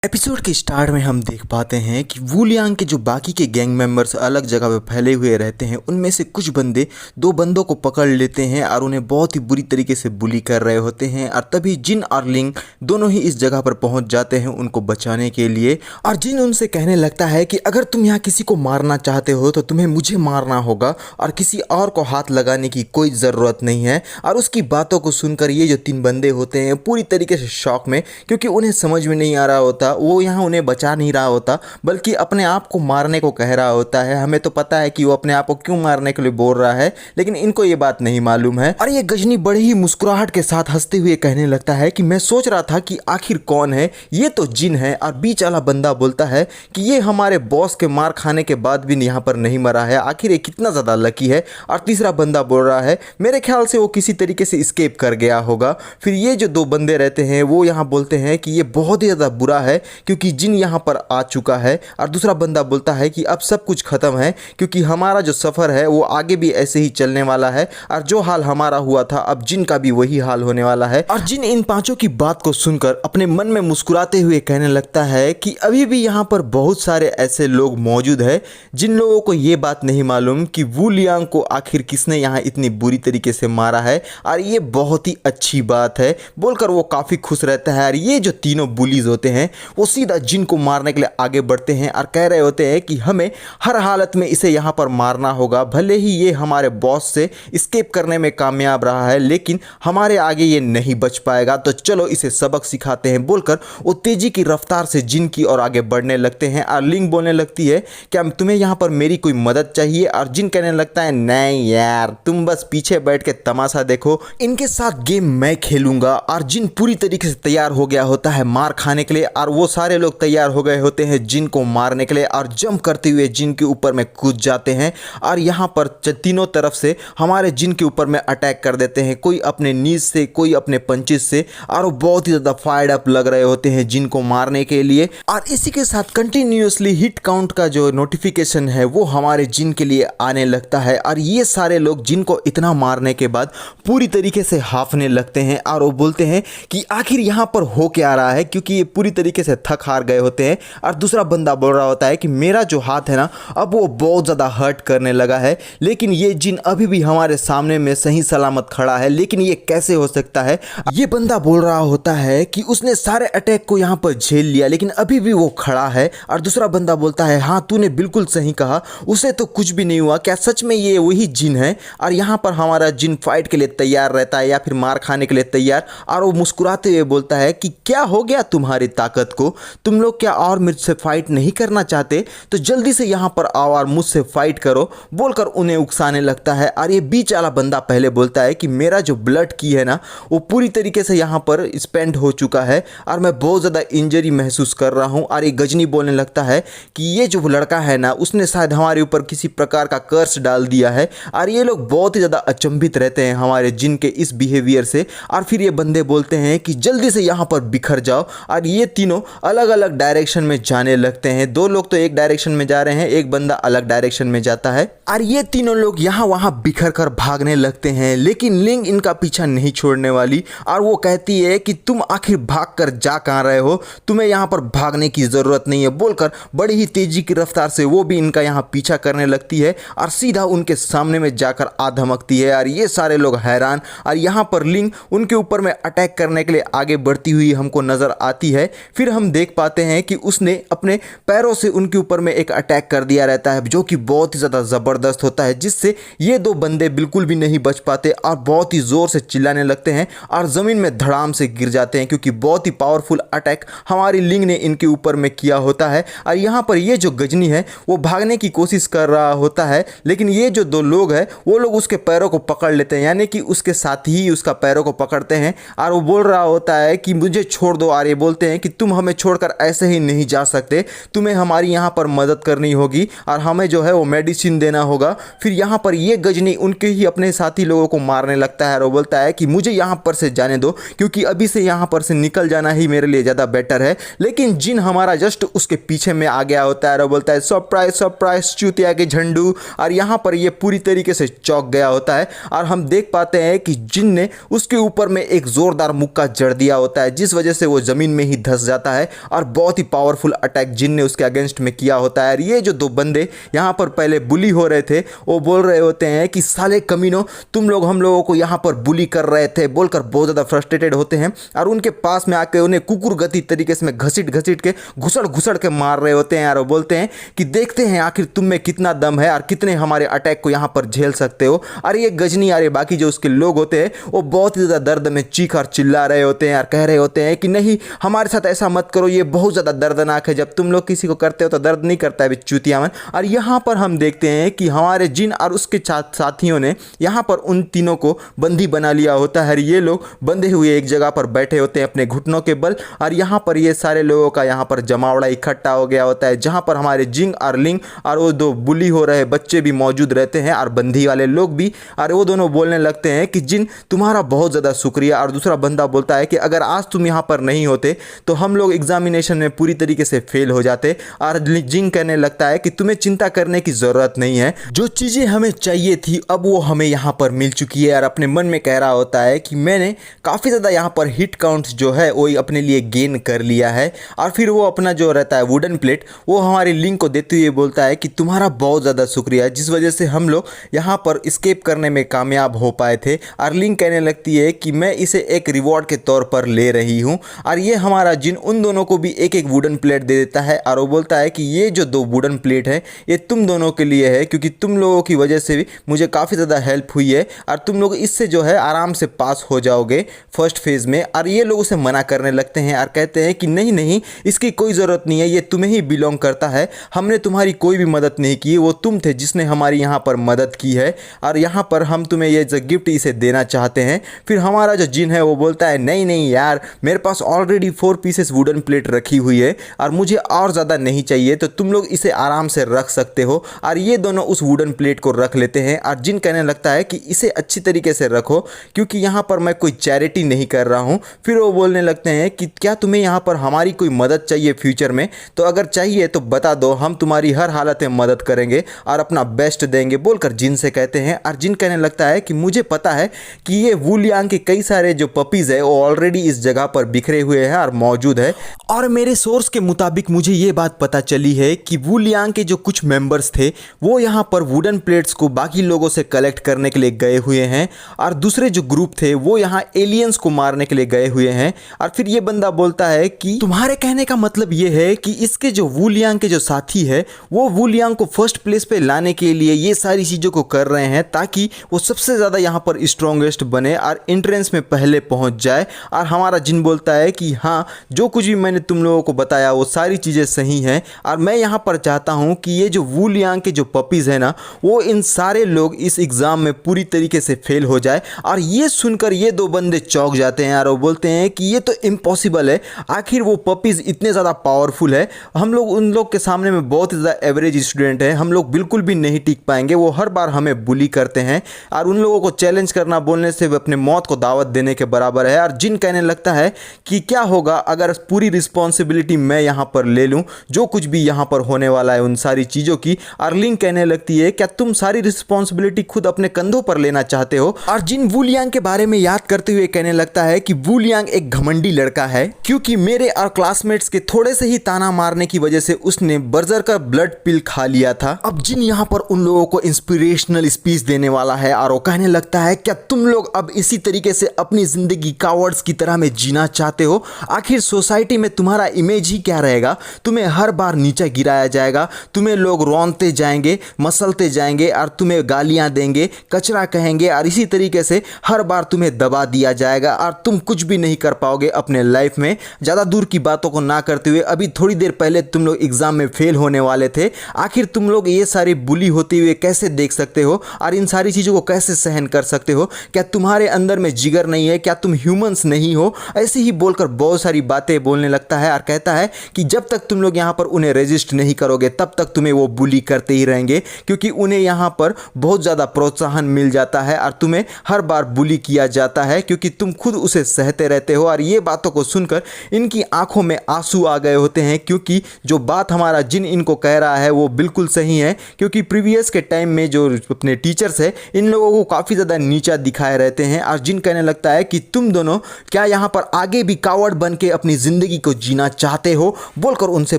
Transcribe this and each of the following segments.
Episode के start में हम देख पाते हैं कि वूलियांग के जो बाकी के गैंग मेंबर्स अलग जगह पे फैले हुए रहते हैं, उनमें से कुछ बंदे दो बंदों को पकड़ लेते हैं और उन्हें बहुत ही बुरी तरीके से बुली कर रहे होते हैं। और तभी जिन और लिंग दोनों ही इस जगह पर पहुंच जाते हैं उनको बचाने के लिए। और जिन उनसे कहने लगता है कि अगर तुम यहाँ किसी को मारना चाहते हो तो तुम्हें मुझे मारना होगा और किसी और को हाथ लगाने की कोई ज़रूरत नहीं है। और उसकी बातों को सुनकर ये जो तीन बंदे होते हैं पूरी तरीके से शॉक में, क्योंकि उन्हें समझ में नहीं आ रहा होता, वो यहाँ उन्हें बचा नहीं रहा होता बल्कि अपने आप को मारने को कह रहा होता है। हमें तो पता है कि वो अपने आप को क्यों मारने के लिए बोल रहा है, लेकिन इनको ये बात नहीं मालूम है। और ये गजनी बड़ी ही मुस्कुराहट के साथ हंसते हुए कहने लगता है कि मैं सोच रहा था कि आखिर कौन है, ये तो जिन है। और बीच वाला बंदा बोलता है कि ये हमारे बॉस के मार खाने के बाद भी यहाँ पर नहीं मरा है, आखिर ये कितना ज़्यादा लकी है। और तीसरा बंदा बोल रहा है मेरे ख्याल से वो किसी तरीके से स्केप कर गया होगा। फिर ये जो दो बंदे रहते हैं वो यहाँ बोलते हैं कि ये बहुत ही ज़्यादा बुरा है क्योंकि जिन यहाँ पर आ चुका है। और दूसरा बंदा बोलता है कि अब सब कुछ खत्म है क्योंकि हमारा जो सफ़र है वो आगे भी ऐसे ही चलने वाला है और जो हाल हमारा हुआ था अब जिन का भी वही हाल होने वाला है। और जिन इन पांचों की बात को सुनकर अपने मन में मुस्कुराते हुए कहने लगता है कि अभी भी यहाँ पर बहुत सारे ऐसे लोग मौजूद हैं जिन लोगों को ये बात नहीं मालूम कि वूलियांग को आखिर किसने यहाँ इतनी बुरी तरीके से मारा है। और ये बहुत ही अच्छी बात है बोलकर वो काफ़ी खुश रहता है। और ये जो तीनों बुलीज होते हैं वो सीधा जिन को मारने के लिए आगे बढ़ते हैं और कह रहे होते हैं कि हमें हर हालत में इसे यहाँ पर मारना होगा, भले ही ये हमारे बॉस से स्केप करने में कामयाब रहा है लेकिन हमारे आगे ये नहीं बच पाएगा, तो चलो इसे सबक सिखाते हैं बोलकर वो तेजी की रफ्तार से जिन की ओर आगे बढ़ने लगते हैं। और लिंग बोलने लगती है क्या तुम्हें यहाँ पर मेरी कोई मदद चाहिए? और जिन कहने लगता है नहीं यार, तुम बस पीछे बैठ के तमाशा देखो, इनके साथ गेम मैं खेलूंगा। और जिन पूरी तरीके से तैयार हो गया होता है मार खाने के लिए और वो सारे लोग तैयार हो गए होते हैं जिन को मारने के लिए और जंप करते हुए जिन के ऊपर में कूद जाते हैं। और यहाँ पर तीनों तरफ से हमारे जिन के ऊपर में अटैक कर देते हैं, कोई अपने नीज से कोई अपने पंचेस से, और वो बहुत ही ज़्यादा फायर्ड अप लग रहे होते हैं जिन को मारने के लिए। और इसी के साथ कंटिन्यूसली हिट काउंट का जो नोटिफिकेशन है वो हमारे जिन के लिए आने लगता है। और ये सारे लोग जिन को इतना मारने के बाद पूरी तरीके से हाफने लगते हैं और वो बोलते हैं कि आखिर यहाँ पर हो क्या रहा है, क्योंकि ये पूरी तरीके से थक हार गए होते हैं। और दूसरा बंदा बोल रहा होता है कि मेरा जो हाथ है ना अब वो बहुत ज़्यादा हर्ट करने लगा है, लेकिन ये जिन अभी भी हमारे सामने में सही सलामत खड़ा है, लेकिन ये कैसे हो सकता है? ये बंदा बोल रहा होता है कि उसने सारे अटैक को यहाँ पर झेल लिया लेकिन अभी भी वो खड़ा है। और दूसरा बंदा बोलता है हाँ तूने बिल्कुल सही कहा, उसे तो कुछ भी नहीं हुआ, क्या सच में ये वही जिन है? और यहाँ पर हमारा जिन फाइट के लिए तैयार रहता है या फिर मार खाने के लिए तैयार। और वो मुस्कुराते हुए बोलता है कि क्या हो गया तुम्हारी ताकत को, तुम लोग क्या और मुझसे फाइट नहीं करना चाहते? तो जल्दी से यहाँ पर आओ और मुझसे फाइट करो बोलकर उन्हें उकसाने लगता है। और ये बीच वाला बंदा पहले बोलता है कि मेरा जो ब्लड की है ना वो पूरी तरीके से यहाँ पर स्पेंड हो चुका है और मैं बहुत ज़्यादा इंजरी महसूस कर रहा हूँ। और ये गजनी बोलने लगता है कि ये जो लड़का है ना उसने शायद हमारे ऊपर किसी प्रकार का कर्स डाल दिया है। और ये लोग बहुत ही ज़्यादा अचंभित रहते हैं हमारे जिन के इस बिहेवियर से। और फिर ये बंदे बोलते हैं कि जल्दी से यहाँ पर बिखर जाओ। और ये तीनों अलग अलग डायरेक्शन में जाने लगते हैं, दो लोग तो एक डायरेक्शन में जा रहे हैं, एक बंदा अलग डायरेक्शन में जाता है। और ये तीनों लोग यहाँ वहाँ बिखर कर भागने लगते हैं, लेकिन लिंग इनका पीछा नहीं छोड़ने वाली। और वो कहती है कि तुम आखिर भाग कर जा कहाँ रहे हो, तुम्हें यहाँ पर भागने की ज़रूरत नहीं है बोलकर बड़ी ही तेजी की रफ्तार से वो भी इनका यहाँ पीछा करने लगती है और सीधा उनके सामने में जाकर आ धमकती है। और ये सारे लोग हैरान। और यहाँ पर लिंग उनके ऊपर में अटैक करने के लिए आगे बढ़ती हुई हमको नज़र आती है। फिर हम देख पाते हैं कि उसने अपने पैरों से उनके ऊपर में एक अटैक कर दिया रहता है जो कि बहुत ही ज़्यादा ज़बरदस्त होता है, जिससे ये दो बंदे बिल्कुल भी नहीं बच पाते और बहुत ही ज़ोर से चिल्लाने लगते हैं और ज़मीन में धड़ाम से गिर जाते हैं, क्योंकि बहुत ही पावरफुल अटैक हमारी लिंग ने इनके ऊपर में किया होता है। और यहाँ पर ये जो गजनी है वो भागने की कोशिश कर रहा होता है, लेकिन ये जो दो लोग हैं वो लोग उसके पैरों को पकड़ लेते हैं, यानी कि उसके साथ ही उसका पैरों को पकड़ते हैं। और वो बोल रहा होता है कि मुझे छोड़ दो। और ये बोलते हैं कि तुम हमें छोड़कर ऐसे ही नहीं जा सकते, तुम्हें हमारी यहाँ पर मदद करनी होगी और हमें जो है वो मेडिसिन देना होगा। फिर यहाँ पर ये गजनी उनके ही अपने साथी लोगों को मारने लगता है और वो बोलता है कि मुझे यहाँ पर से जाने दो, क्योंकि अभी से यहाँ पर से निकल जाना ही मेरे लिए ज़्यादा बेटर है। लेकिन जिन हमारा जस्ट उसके पीछे में आ गया होता है और बोलता है सरप्राइज सरप्राइज चूतिया के झंडू। और यहाँ पर ये पूरी तरीके से चौंक गया होता है और हम देख पाते हैं कि जिन ने उसके ऊपर में एक ज़ोरदार मुक्का जड़ दिया होता है, जिस वजह से वो ज़मीन में ही धंस जाता जाता है और बहुत ही पावरफुल अटैक जिन ने उसके अगेंस्ट में किया होता है। और ये जो दो बंदे यहाँ पर पहले बुली हो रहे थे वो बोल रहे होते हैं कि साले कमीनों, तुम लोग हम लोगों को यहाँ पर बुली कर रहे थे बोलकर बहुत ज़्यादा फ्रस्ट्रेटेड होते हैं और उनके पास में आके उन्हें कुकुर गति तरीके से घसीट घसीट के घुसड़ के मार रहे होते हैं और बोलते हैं कि देखते हैं आखिर तुम में कितना दम है और कितने हमारे अटैक को यहाँ पर झेल सकते हो। और ये गजनी और बाकी जो उसके लोग होते हैं वो बहुत ही ज़्यादा दर्द में चीख और चिल्ला रहे होते हैं और कह रहे होते हैं कि नहीं, हमारे साथ ऐसा मत करो, ये बहुत ज़्यादा दर्दनाक है। जब तुम लोग किसी को करते हो तो दर्द नहीं करता है चूतियामन। और यहाँ पर हम देखते हैं कि हमारे जिन और उसके साथियों ने यहाँ पर उन तीनों को बंदी बना लिया होता है। ये लोग बंधे हुए एक जगह पर बैठे होते हैं अपने घुटनों के बल और यहाँ पर ये सारे लोगों का यहाँ पर जमावड़ा इकट्ठा हो गया होता है, जहाँ पर हमारे जिंग और लिंग और वो दो बुली हो रहे बच्चे भी मौजूद रहते हैं और बंदी वाले लोग भी। और वो दोनों बोलने लगते हैं कि जिन, तुम्हारा बहुत ज़्यादा शुक्रिया। और दूसरा बंदा बोलता है कि अगर आज तुम यहाँ पर नहीं होते तो हम लोग एग्जामिनेशन में पूरी तरीके से फेल हो जाते। और जिंग कहने लगता है कि तुम्हें चिंता करने की ज़रूरत नहीं है, जो चीज़ें हमें चाहिए थी अब वो हमें यहाँ पर मिल चुकी है। और अपने मन में कह रहा होता है कि मैंने काफ़ी ज़्यादा यहाँ पर हिट काउंट्स जो है वो अपने लिए गेन कर लिया है। और फिर वो अपना जो रहता है वुडन प्लेट वो हमारे लिंक को देते हुए बोलता है कि तुम्हारा बहुत ज़्यादा शुक्रिया, जिस वजह से हम लोग यहाँ पर स्केप करने में कामयाब हो पाए थे। और लिंक कहने लगती है कि मैं इसे एक रिवॉर्ड के तौर पर ले रही हूँ। और ये हमारा जिन उन दोनों को भी एक एक वुडन प्लेट दे देता है और वो बोलता है कि ये जो दो वुडन प्लेट है ये तुम दोनों के लिए है, क्योंकि तुम लोगों की वजह से भी मुझे काफ़ी ज़्यादा हेल्प हुई है और तुम लोग इससे जो है आराम से पास हो जाओगे फर्स्ट फेज़ में। और ये लोग उसे मना करने लगते हैं और कहते हैं कि नहीं नहीं, इसकी कोई ज़रूरत नहीं है, ये तुम्हें ही बिलोंग करता है, हमने तुम्हारी कोई भी मदद नहीं की, वो तुम थे जिसने हमारी यहाँ पर मदद की है और यहाँ पर हम तुम्हें ये जो गिफ्ट इसे देना चाहते हैं। फिर हमारा जो जिन है वो बोलता है नहीं नहीं यार, मेरे पास ऑलरेडी 4 पीसेस वुडन प्लेट रखी हुई है और मुझे और ज़्यादा नहीं चाहिए, तो तुम लोग इसे आराम से रख सकते हो। और ये दोनों उस वुडन प्लेट को रख लेते हैं और जिन कहने लगता है कि इसे अच्छी तरीके से रखो क्योंकि यहाँ पर मैं कोई चैरिटी नहीं कर रहा हूँ। फिर वो बोलने लगते हैं कि क्या तुम्हें यहाँ पर हमारी कोई मदद चाहिए फ्यूचर में, तो अगर चाहिए तो बता दो, हम तुम्हारी हर हालत में मदद करेंगे और अपना बेस्ट देंगे बोलकर जिन से कहते हैं। और जिन कहने लगता है कि मुझे पता है कि ये वुलियांग के कई सारे जो पपीज़ है वो ऑलरेडी इस जगह पर बिखरे हुए हैं और मौजूद है। और मेरे सोर्स के मुताबिक मुझे ये बात पता चली है कि वुलियांग के जो कुछ मेंबर्स थे वो यहाँ पर वुडन प्लेट्स को बाकी लोगों से कलेक्ट करने के लिए गए हुए हैं और दूसरे जो ग्रुप थे वो यहाँ एलियंस को मारने के लिए गए हुए हैं। और फिर ये बंदा बोलता है कि तुम्हारे कहने का मतलब ये है कि इसके जो वुलियांग के जो साथी है वो वुलियांग को फर्स्ट प्लेस पे लाने के लिए ये सारी चीज़ों को कर रहे हैं ताकि वो सबसे ज़्यादा यहाँ पर स्ट्रॉन्गेस्ट बने और एंट्रेंस में पहले पहुँच जाए। और हमारा जिन बोलता है कि हाँ, जो कुछ भी मैंने तुम लोगों को बताया वो सारी चीज़ें सही हैं और मैं यहाँ पर चाहता हूँ कि ये जो वुलियांग के जो पपीज़ हैं ना वो इन सारे लोग इस एग्ज़ाम में पूरी तरीके से फेल हो जाए। और ये सुनकर ये दो बंदे चौंक जाते हैं और वो बोलते हैं कि ये तो इम्पॉसिबल है, आखिर वो पपीज़ इतने ज़्यादा पावरफुल है, हम लोग उन लोग के सामने में बहुत ही ज़्यादा एवरेज स्टूडेंट हैं, हम लोग बिल्कुल भी नहीं टिक पाएंगे, वो हर बार हमें बुली करते हैं और उन लोगों को चैलेंज करना बोलने से अपने मौत को दावत देने के बराबर है। और जिन कहने लगता है कि क्या होगा अगर पूरी रिस्पॉन्सिबिलिटी मैं यहाँ पर ले लूँ, जो कुछ भी यहाँ पर होने वाला है उन सारी चीज़ों की। और लिंग कहने लगती है क्या तुम सारी रिस्पॉन्सिबिलिटी खुद अपने कंधों पर लेना चाहते हो। और जिन वुलियांग के बारे में याद करते हुए कहने लगता है कि वुलियांग एक घमंडी लड़का है क्योंकि मेरे और क्लासमेट्स के थोड़े से ही ताना मारने की वजह से उसने बर्जर का ब्लड पिल खा लिया था। अब जिन यहाँ पर उन लोगों को इंस्पिरेशनल स्पीच देने वाला है और वो कहने लगता है क्या तुम लोग अब इसी तरीके से अपनी जिंदगी कावर्ड्स की तरह में जीना चाहते हो, आखिर सोसाइटी में तुम्हारा इमेज ही क्या रहेगा, तुम्हें हर बार नीचे गिराया जाएगा, तुम्हें लोग रौंदते जाएंगे, मसलते जाएंगे और तुम्हें गालियां देंगे, कचरा कहेंगे और इसी तरीके से हर बार तुम्हें दबा दिया जाएगा और तुम कुछ भी नहीं कर पाओगे अपने लाइफ में। ज़्यादा दूर की बातों को ना करते हुए अभी थोड़ी देर पहले तुम लोग एग्जाम में फेल होने वाले थे, आखिर तुम लोग ये सारी बुली होते हुए कैसे देख सकते हो और इन सारी चीज़ों को कैसे सहन कर सकते हो, क्या तुम्हारे अंदर में जिगर नहीं है, क्या तुम ह्यूमंस नहीं हो। ऐसे ही बोलकर बहुत सारी बातें बोलने लगता है और कहता है कि जब तक तुम लोग यहाँ पर उन्हें रेजिस्ट नहीं करोगे तब तक तुम्हें वो बुली करते ही रहेंगे, क्योंकि उन्हें यहाँ पर बहुत ज़्यादा प्रोत्साहन मिल जाता है और तुम्हें हर बार बुली किया जाता है क्योंकि तुम खुद उसे सहते रहते हो। और ये बातों को सुनकर इनकी आंखों में आंसू आ गए होते हैं क्योंकि जो बात हमारा जिन इनको कह रहा है वो बिल्कुल सही है, क्योंकि प्रीवियस के टाइम में जो अपने टीचर्स है इन लोगों को काफ़ी ज़्यादा नीचा दिखाए रहते हैं। और जिन कहने लगता है कि तुम दोनों क्या यहाँ पर आगे भी कावड़ बन के अपनी ज़िंदगी ज़िंदगी को जीना चाहते हो बोलकर उनसे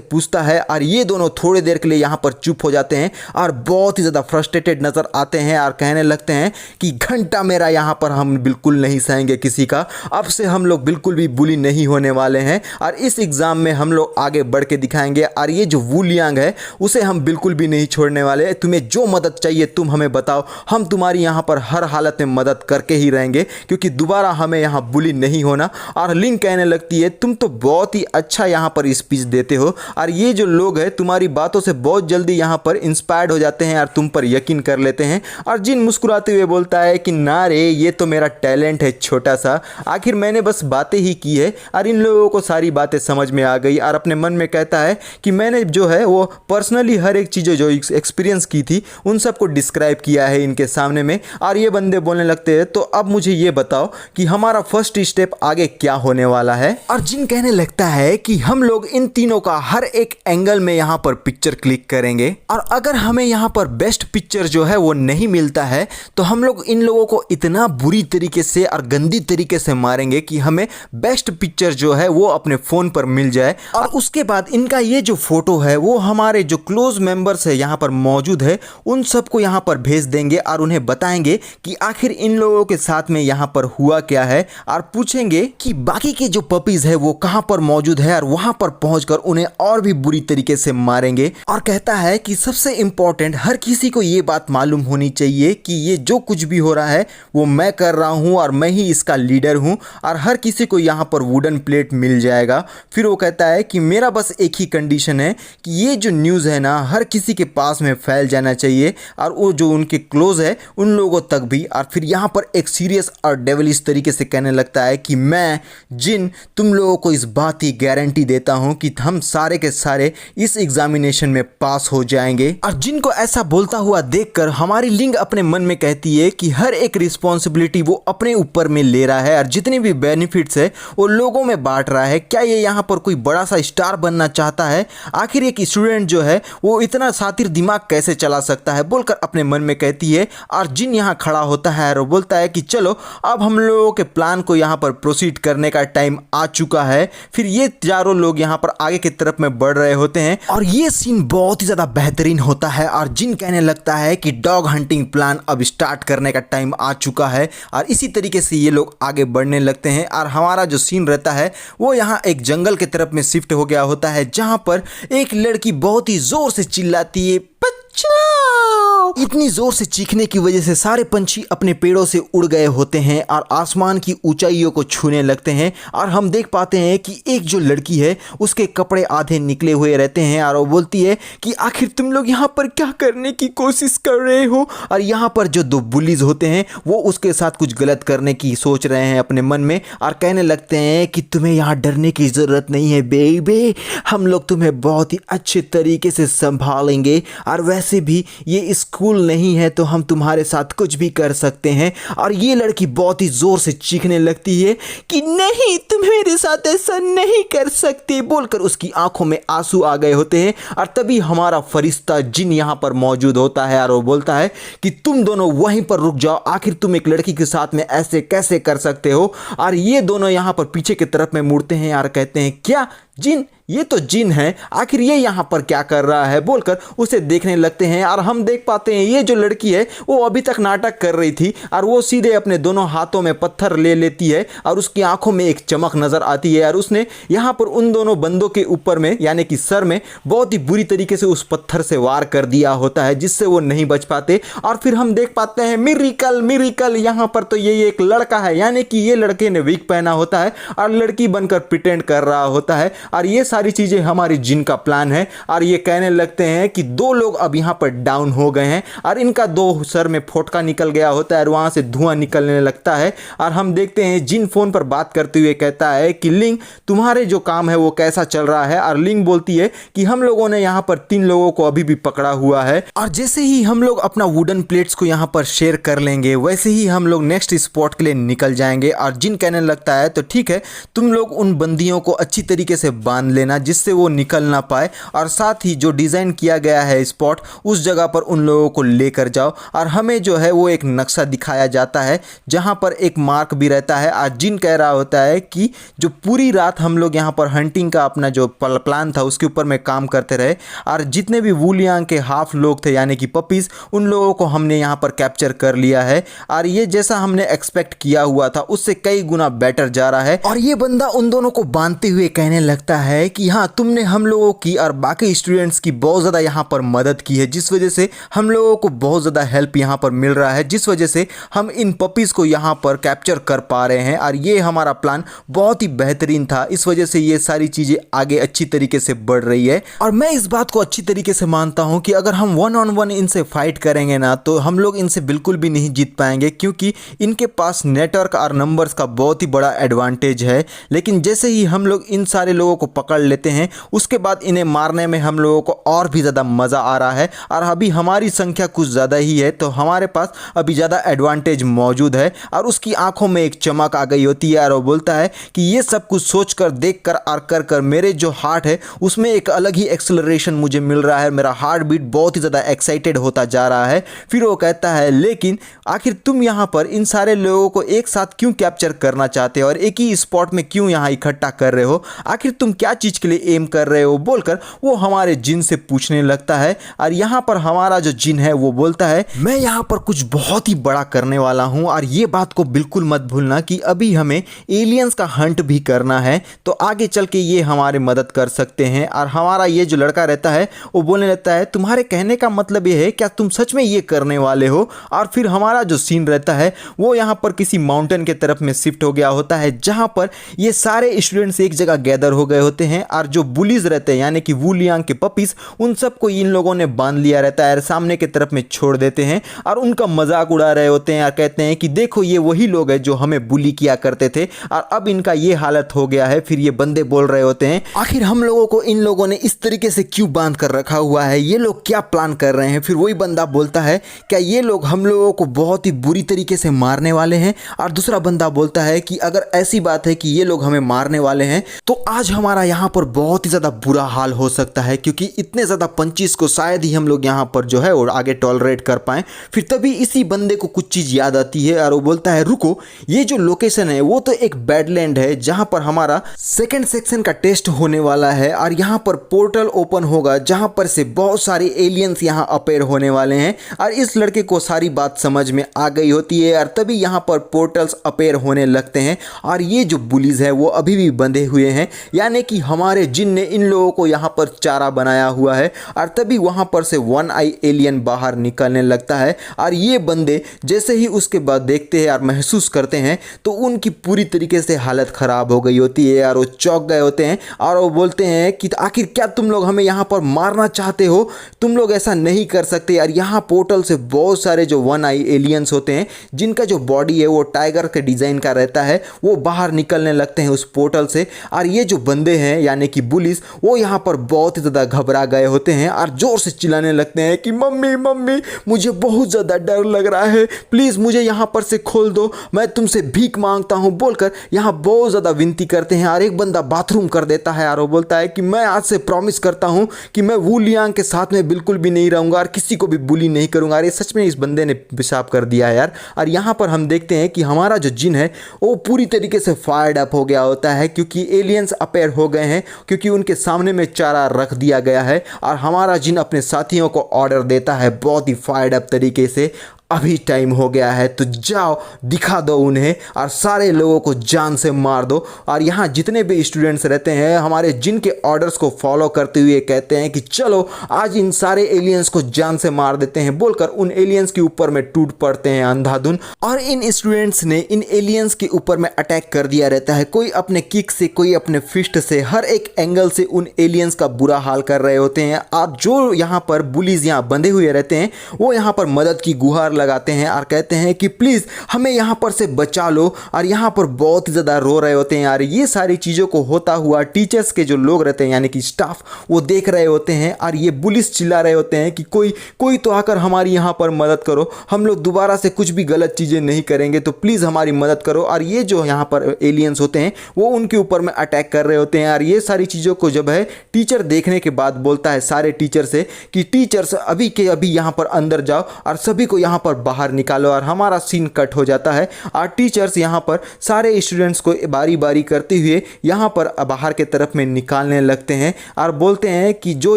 पूछता है। और ये दोनों थोड़ी देर के लिए यहाँ पर चुप हो जाते हैं और बहुत ही ज़्यादा फ्रस्ट्रेटेड नज़र आते हैं और कहने लगते हैं कि घंटा मेरा यहाँ पर हम बिल्कुल नहीं सहेंगे किसी का, अब से हम लोग बिल्कुल भी बुली नहीं होने वाले हैं और इस एग्ज़ाम में हम लोग आगे बढ़ के दिखाएंगे और ये जो वू लियांग है उसे हम बिल्कुल भी नहीं छोड़ने वाले। तुम्हें जो मदद चाहिए तुम हमें बताओ, हम तुम्हारी यहाँ पर हर हालत में मदद करके ही रहेंगे क्योंकि दोबारा हमें यहाँ बुली नहीं होना। और लिंग कहने लगती है तुम तो बहुत ही अच्छा यहाँ पर स्पीच देते हो और ये जो लोग हैं तुम्हारी बातों से बहुत जल्दी यहाँ पर इंस्पायर्ड हो जाते हैं और तुम पर यकीन कर लेते हैं। और जिन मुस्कुराते हुए बोलता है कि ना रे, ये तो मेरा टैलेंट है छोटा सा, आखिर मैंने बस बातें ही की है और इन लोगों को सारी बातें समझ में आ गई। और अपने मन में कहता है कि मैंने जो है वो पर्सनली हर एक चीज़ जो एक्सपीरियंस की थी उन सबको डिस्क्राइब किया है इनके सामने में। और ये बंदे बोलने लगते हैं तो अब मुझे ये बताओ कि हमारा फर्स्ट स्टेप आगे क्या होने वाला है। और जिन कहने लगता है कि हम लोग इन तीनों का हर एक एंगल में यहाँ पर पिक्चर क्लिक करेंगे और अगर हमें यहाँ पर बेस्ट पिक्चर जो है वो नहीं मिलता है तो हम लोग इन लोगों को इतना बुरी तरीके से और गंदी तरीके से मारेंगे कि हमें बेस्ट पिक्चर जो है वो अपने फ़ोन पर मिल जाए। और उसके बाद इनका ये जो फोटो है वो हमारे जो क्लोज मेंबर्स है यहाँ पर मौजूद है उन सबको यहाँ पर भेज देंगे और उन्हें बताएंगे कि आखिर इन लोगों के साथ में यहाँ पर हुआ क्या है और पूछेंगे कि बाकी के जो पपीज है वो कहाँ पर मौजूद है और वहाँ पर पहुँचकर उन्हें और भी बुरी तरीके से मारेंगे। और कहता है कि सबसे इम्पोर्टेंट हर किसी को ये बात मालूम होनी चाहिए कि ये जो कुछ भी हो रहा है वो मैं कर रहा हूँ और मैं ही इसका लीडर हूँ और हर किसी को यहाँ पर वुडन प्लेट मिल जाएगा। फिर वो कहता है कि मेरा बस एक ही कंडीशन है कि ये जो न्यूज़ है ना हर किसी के पास में फैल जाना चाहिए और वो जो उनके क्लोज है उन लोगों तक भी। और फिर यहाँ पर एक सीरियस और डेविलिश तरीके से कहने लगता है कि मैं जिन तुम लोगों को इस बात की गारंटी देता हूँ कि हम सारे के सारे इस एग्जामिनेशन में पास हो जाएंगे। और जिनको ऐसा बोलता हुआ देखकर हमारी लिंग अपने मन में कहती है कि हर एक रिस्पॉन्सिबिलिटी वो अपने ऊपर में ले रहा है और जितने भी बेनिफिट्स है वो लोगों में बांट रहा है। क्या ये यहाँ पर कोई बड़ा सा स्टार बनना चाहता है? आखिर एक स्टूडेंट जो है वो इतना सातिर दिमाग कैसे चला सकता है बोलकर अपने मन में कहती है। और जिन यहाँ खड़ा होता है और वो बोलता है कि चलो अब हम लोगों के प्लान को यहाँ पर प्रोसीड करने का टाइम आ चुका है। फिर ये चारों लोग यहाँ पर आगे की तरफ में बढ़ रहे होते हैं और ये सीन बहुत ही ज़्यादा बेहतरीन होता है। और जिन कहने लगता है कि डॉग हंटिंग प्लान अब स्टार्ट करने का टाइम आ चुका है और इसी तरीके से ये लोग आगे बढ़ने लगते हैं। और हमारा जो सीन रहता है वो यहाँ एक जंगल की तरफ में शिफ्ट हो गया होता है जहाँ पर एक लड़की बहुत ही ज़ोर से चिल्लाती है बचाओ। इतनी जोर से चीखने की वजह से सारे पंछी अपने पेड़ों से उड़ गए होते हैं और आसमान की ऊंचाइयों को छूने लगते हैं। और हम देख पाते हैं कि एक जो लड़की है उसके कपड़े आधे निकले हुए रहते हैं और वो बोलती है कि आखिर तुम लोग यहाँ पर क्या करने की कोशिश कर रहे हो। और यहाँ पर जो दो बुलीज होते हैं वो उसके साथ कुछ गलत करने की सोच रहे हैं अपने मन में और कहने लगते हैं कि तुम्हें यहाँ डरने की ज़रूरत नहीं है बेबी, हम लोग तुम्हें बहुत ही अच्छे तरीके से संभालेंगे और वैसे भी ये स्कूल नहीं है तो हम तुम्हारे साथ कुछ भी कर सकते हैं। और ये लड़की बहुत ही ज़ोर से चीखने लगती है कि नहीं तुम मेरे साथ ऐसा नहीं कर सकते बोलकर उसकी आंखों में आंसू आ गए होते हैं। और तभी हमारा फरिश्ता जिन यहाँ पर मौजूद होता है और वो बोलता है कि तुम दोनों वहीं पर रुक जाओ, आखिर तुम एक लड़की के साथ में ऐसे कैसे कर सकते हो। और ये दोनों यहाँ पर पीछे की तरफ में मुड़ते हैं और कहते हैं क्या जिन, ये तो जिन है, आखिर ये यहाँ पर क्या कर रहा है बोलकर उसे देखने लगते हैं। और हम देख पाते हैं ये जो लड़की है वो अभी तक नाटक कर रही थी और वो सीधे अपने दोनों हाथों में पत्थर ले लेती है और उसकी आंखों में एक चमक नज़र आती है और उसने यहाँ पर उन दोनों बंदों के ऊपर में यानी कि सर में बहुत ही बुरी तरीके से उस पत्थर से वार कर दिया होता है जिससे वो नहीं बच पाते। और फिर हम देख पाते हैं मिरेकल मिरेकल, यहाँ पर तो ये एक लड़का है यानी कि ये लड़के ने विग पहना होता है और लड़की बनकर प्रिटेंड कर रहा होता है। और ये सारी चीज़ें हमारी जिन का प्लान है। और ये कहने लगते हैं कि दो लोग अब यहाँ पर डाउन हो गए हैं और इनका दो सर में फोटका निकल गया होता है और वहाँ से धुआं निकलने लगता है। और हम देखते हैं जिन फ़ोन पर बात करते हुए कहता है कि लिंग तुम्हारे जो काम है वो कैसा चल रहा है। और लिंग बोलती है कि हम लोगों ने यहाँ पर 3 लोगों को अभी भी पकड़ा हुआ है और जैसे ही हम लोग अपना वुडन प्लेट्स को यहाँ पर शेयर कर लेंगे वैसे ही हम लोग नेक्स्ट स्पॉट के लिए निकल जाएंगे। और जिन कहने लगता है तो ठीक है तुम लोग उन बंदियों को अच्छी तरीके से बांध लेना जिससे वो निकल ना पाए, और साथ ही जो डिज़ाइन किया गया है स्पॉट उस जगह पर उन लोगों को लेकर जाओ। और हमें जो है वो एक नक्शा दिखाया जाता है जहाँ पर एक मार्क भी रहता है। और जिन कह रहा होता है कि जो पूरी रात हम लोग यहाँ पर हंटिंग का अपना जो प्लान था उसके ऊपर में काम करते रहे, और जितने भी वुलियांग के हाफ लोग थे यानी कि पपीज़, उन लोगों को हमने यहाँ पर कैप्चर कर लिया है। और ये जैसा हमने एक्सपेक्ट किया हुआ था उससे कई गुना बेटर जा रहा है। और ये बंदा उन दोनों को बांधते हुए कहने लगता है कि हाँ, तुमने हम लोगों की और बाकी स्टूडेंट्स की बहुत ज़्यादा यहाँ पर मदद की है, जिस वजह से हम लोगों को बहुत ज़्यादा हेल्प यहाँ पर मिल रहा है, जिस वजह से हम इन पपीज़ को यहाँ पर कैप्चर कर पा रहे हैं। और ये हमारा प्लान बहुत ही बेहतरीन था, इस वजह से ये सारी चीज़ें आगे अच्छी तरीके से बढ़ रही है। और मैं इस बात को अच्छी तरीके से मानता हूँ कि अगर हम 1-on-1 इनसे फाइट करेंगे ना तो हम लोग इनसे बिल्कुल भी नहीं जीत पाएंगे, क्योंकि इनके पास नेटवर्क और नंबर्स का बहुत ही बड़ा एडवांटेज है। लेकिन जैसे ही हम लोग इन सारे लोगों को पकड़ लेते हैं उसके बाद इन्हें मारने में हम लोगों को और भी ज़्यादा मज़ा आ रहा है। और अभी हमारी संख्या कुछ ज़्यादा ही है तो हमारे पास अभी ज़्यादा एडवांटेज मौजूद है। और उसकी आंखों में एक चमक आ गई होती है और वो बोलता है कि ये सब कुछ सोच कर, देख कर और कर कर मेरे जो हार्ट है उसमें एक अलग ही एक्सेलरेशन मुझे मिल रहा है, मेरा हार्ट बीट बहुत ही ज़्यादा एक्साइटेड होता जा रहा है। फिर वो कहता है, लेकिन आखिर तुम यहाँ पर इन सारे लोगों को एक साथ क्यों कैप्चर करना चाहते हो और एक ही स्पॉट में क्यों यहाँ इकट्ठा कर रहे हो, आखिर तुम क्या चीज़ के लिए एम कर रहे हो, बोलकर वो हमारे जिन से पूछने लगता है। और यहाँ पर हमारा जो जिन है वो बोलता है, मैं यहाँ पर कुछ बहुत ही बड़ा करने वाला हूँ, और ये बात को बिल्कुल मत भूलना कि अभी हमें एलियंस का हंट भी करना है, तो आगे चल के ये हमारे मदद कर सकते हैं। और हमारा ये जो लड़का रहता है वो बोलने लगता है, तुम्हारे कहने का मतलब ये है क्या, तुम सच में ये करने वाले हो। और फिर हमारा जो सीन रहता है वो यहाँ पर किसी माउंटेन के तरफ में शिफ्ट हो गया होता है जहाँ पर ये सारे स्टूडेंट्स एक जगह गैदर हो गए होते हैं, और जो बुलीज रहते हैं यानी कि वुलियांग के पपीज, उन सबको इन लोगों ने बांध लिया रहता है, सामने की तरफ में छोड़ देते हैं और उनका मजाक उड़ा रहे होते हैं और कहते हैं कि देखो ये वही लोग हैं जो हमें बुली किया करते थे और अब इनका ये हालत हो गया है। फिर ये बंदे बोल रहे होते हैं, आखिर हम लोगों को इन लोगों ने इस तरीके से क्यों बांध कर रखा हुआ है, ये लोग क्या प्लान कर रहे हैं। फिर वही बंदा बोलता है, क्या ये लोग हम लोगों को बहुत ही बुरी तरीके से मारने वाले हैं। और दूसरा बंदा बोलता है कि अगर ऐसी बात है कि ये लोग हमें मारने वाले हैं तो आज हमारा यहाँ पर बहुत ही ज़्यादा बुरा हाल हो सकता है, क्योंकि इतने ज़्यादा पंचीस को शायद ही हम लोग यहाँ पर जो है और आगे टॉलरेट कर पाएँ। फिर तभी इसी बंदे को कुछ चीज़ याद आती है और वो बोलता है, रुको, ये जो लोकेशन है वो तो एक बैडलैंड है जहाँ पर हमारा सेकेंड सेक्शन का टेस्ट होने वाला है और यहाँ पर पोर्टल ओपन होगा जहाँ पर से बहुत सारे एलियंस यहाँ अपेयर होने वाले हैं। और इस लड़के को सारी बात समझ में आ गई होती है और तभी यहाँ पर पोर्टल्स अपेयर होने लगते हैं और ये जो बुलीज है वो अभी भी बंधे हुए हैं, यानी कि हमारे जिन ने इन लोगों को यहाँ पर चारा बनाया हुआ है। और तभी वहाँ पर से वन आई एलियन बाहर निकलने लगता है और ये बंदे जैसे ही उसके बाद देखते हैं और महसूस करते हैं तो उनकी पूरी तरीके से हालत ख़राब हो गई होती है और वो चौंक गए होते हैं और वो बोलते हैं कि आखिर क्या तुम लोग हमें यहाँ पर मारना चाहते हो, तुम लोग ऐसा नहीं कर सकते। यार यहाँ पोर्टल से बहुत सारे जो वन आई एलियंस होते हैं जिनका जो बॉडी है वो टाइगर के डिज़ाइन का रहता है, वो बाहर निकलने लगते हैं उस पोर्टल से। और ये जो बंदे हैं यानी कि बुलिस, वो यहाँ पर बहुत ही ज़्यादा घबरा गए होते हैं और ज़ोर से चिल्लाने लगते हैं कि मम्मी मम्मी मुझे बहुत ज़्यादा डर लग रहा है, प्लीज़ मुझे यहाँ पर से खोल दो, मैं तुमसे भीख मांगता हूँ, बोलकर यहाँ बहुत ज़्यादा विनती करते हैं। और एक बंदा बाथरूम कर देता है और वो बोलता है कि मैं आज से प्रॉमिस करता हूँ कि मैं वू लियांग के साथ में बिल्कुल भी नहीं रहूँगा और किसी को भी बुली नहीं करूँगा। अरे सच में इस बंदे ने पेशाब कर दिया है यार। और यहाँ पर हम देखते हैं कि हमारा जो जिन है वो पूरी तरीके से फायर्ड अप हो गया होता है क्योंकि एलियंस अपेयर हो गए हैं, क्योंकि उनके सामने में चारा रख दिया गया है। और हमारा जिन अपने साथियों को ऑर्डर देता है बहुत ही फायर्ड अप तरीके से, अभी टाइम हो गया है तो जाओ दिखा दो उन्हें और सारे लोगों को जान से मार दो। और यहाँ जितने भी स्टूडेंट्स रहते हैं हमारे जिन के ऑर्डर्स को फॉलो करते हुए कहते हैं कि चलो आज इन सारे एलियंस को जान से मार देते हैं, बोलकर उन एलियंस के ऊपर में टूट पड़ते हैं अंधाधुन। और इन स्टूडेंट्स ने इन एलियंस के ऊपर में अटैक कर दिया रहता है, कोई अपने किक से, कोई अपने फिस्ट से, हर एक एंगल से उन एलियंस का बुरा हाल कर रहे होते हैं। और जो यहाँ पर बुलीज यहाँ बंधे हुए रहते हैं वो यहाँ पर मदद की गुहार लगाते हैं और कहते हैं कि प्लीज़ हमें यहाँ पर से बचा लो, और यहाँ पर बहुत ही ज़्यादा रो रहे होते हैं यार। ये सारी चीज़ों को होता हुआ टीचर्स के जो लोग रहते हैं यानी कि स्टाफ, वो देख रहे होते हैं और ये पुलिस चिल्ला रहे होते हैं कि कोई तो आकर हमारी यहाँ पर मदद करो, हम लोग दोबारा से कुछ भी गलत चीज़ें नहीं करेंगे, तो प्लीज़ हमारी मदद करो। और ये जो यहाँ पर एलियंस होते हैं वो उनके ऊपर में अटैक कर रहे होते हैं। और ये सारी चीज़ों को जब है टीचर देखने के बाद बोलता है सारे टीचर से कि टीचर्स अभी के अभी यहाँ पर अंदर जाओ और सभी को यहाँ पर बाहर निकालो, और हमारा सीन कट हो जाता है। और टीचर्स यहाँ पर सारे स्टूडेंट्स को बारी बारी करते हुए यहाँ पर बाहर के तरफ में निकालने लगते हैं और बोलते हैं कि जो